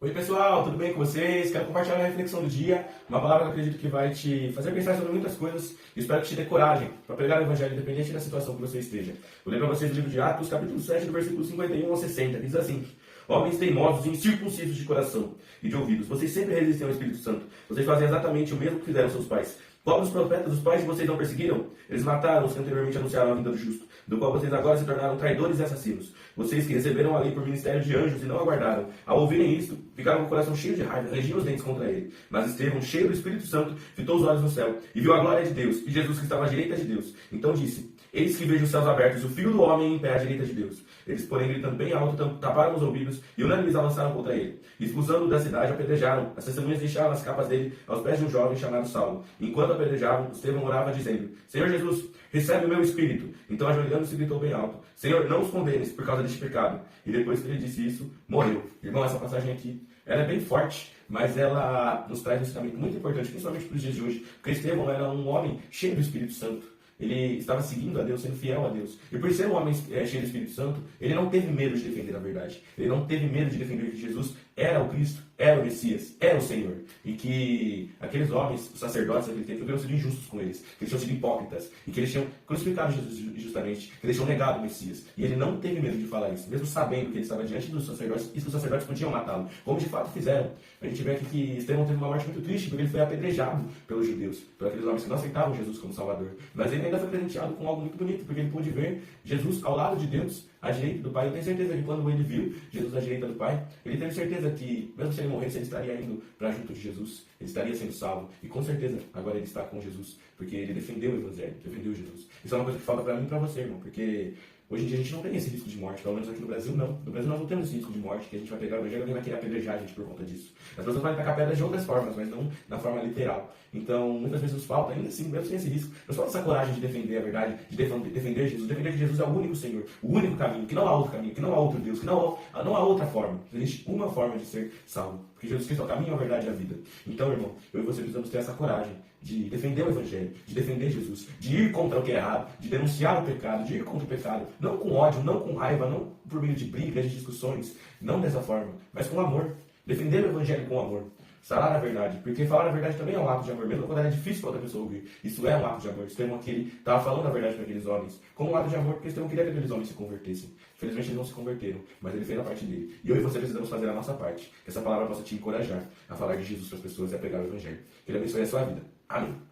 Oi pessoal, tudo bem com vocês? Quero compartilhar uma reflexão do dia, uma palavra que eu acredito que vai te fazer pensar sobre muitas coisas e espero que te dê coragem para pregar o Evangelho independente da situação que você esteja. Vou ler para vocês o livro de Atos, capítulo 7, do versículo 51 ao 60, que diz assim: Homens teimosos e incircuncisos de coração e de ouvidos, vocês sempre resistem ao Espírito Santo. Vocês fazem exatamente o mesmo que fizeram seus pais. Qual dos profetas os pais de vocês não perseguiram? Eles mataram os que anteriormente anunciaram a vinda do justo, do qual vocês agora se tornaram traidores e assassinos. Vocês que receberam a lei por ministério de anjos e não aguardaram, ao ouvirem isto, ficaram com o coração cheio de raiva, rangiam os dentes contra ele. Mas Estevão, cheio do Espírito Santo, fitou os olhos no céu e viu a glória de Deus e Jesus que estava à direita de Deus. Então disse: Eis que vejo os céus abertos e o Filho do Homem em pé à direita de Deus. Eles, porém, gritando bem alto, taparam os ouvidos e unânimes avançaram contra ele. Expulsando-o da cidade, apedrejaram. As testemunhas deixaram as capas dele aos pés de um jovem chamado Saulo. Enquanto apedrejavam, Estevão orava, dizendo: Senhor Jesus, recebe o meu espírito. Então, ajoelhando-se, gritou bem alto: Senhor, não os condenes por causa deste pecado. E depois que ele disse isso, morreu. Irmão, essa passagem aqui, ela é bem forte, mas ela nos traz um ensinamento muito importante, principalmente para os dias de hoje. Porque Estevão era um homem cheio do Espírito Santo. Ele estava seguindo a Deus, sendo fiel a Deus. E por ser um homem cheio do Espírito Santo, ele não teve medo de defender a verdade. Ele não teve medo de defender que Jesus era o Cristo, era o Messias, era o Senhor. E que aqueles homens, os sacerdotes daquele tempo, haviam sido injustos com eles, que eles tinham sido hipócritas, e que eles tinham crucificado Jesus injustamente, que eles tinham negado o Messias. E ele não teve medo de falar isso, mesmo sabendo que ele estava diante dos sacerdotes e que os sacerdotes podiam matá-lo, como de fato fizeram. A gente vê aqui que Estevão teve uma morte muito triste, porque ele foi apedrejado pelos judeus, por aqueles homens que não aceitavam Jesus como Salvador. Mas ele ainda foi presenteado com algo muito bonito, porque ele pôde ver Jesus ao lado de Deus, à direita do Pai. Eu tenho certeza que quando ele viu Jesus à direita do Pai, ele teve certeza que, mesmo se ele morresse, ele estaria indo para junto de Jesus, ele estaria sendo salvo. E com certeza, agora ele está com Jesus, porque ele defendeu o Evangelho, defendeu Jesus. Isso é uma coisa que falta para mim e para você, irmão, porque hoje em dia a gente não tem esse risco de morte, pelo menos aqui no Brasil não. No Brasil nós não temos esse risco de morte, que a gente vai pegar o Evangelho e alguém vai querer apedrejar a gente por conta disso. As pessoas podem tacar pedras de outras formas, mas não na forma literal. Então, muitas vezes nos falta, ainda assim, mesmo sem esse risco, nos falta essa coragem de defender a verdade, de defender Jesus, defender que Jesus é o único Senhor, o único caminho, que não há outro caminho, que não há outro Deus, que não há outra forma. Existe uma forma de ser salvo, porque Jesus Cristo é o caminho, a verdade e a vida. Então, irmão, eu e você precisamos ter essa coragem de defender o Evangelho, de defender Jesus, de ir contra o que é errado, de denunciar o pecado, de ir contra o pecado, não com ódio, não com raiva, não por meio de brigas, de discussões, não dessa forma, mas com amor. Defender o Evangelho com amor. Falar a verdade, porque falar a verdade também é um ato de amor, mesmo quando é difícil para outra pessoa ouvir. Isso é um ato de amor. Estevão aqui estava falando a verdade para aqueles homens, como um ato de amor, porque Estevão queria que aqueles homens se convertessem. Infelizmente eles não se converteram, mas ele fez a parte dele. E eu e você precisamos fazer a nossa parte, que essa palavra possa te encorajar a falar de Jesus para as pessoas e a pregar o Evangelho. Que ele abençoe a sua vida. Amém.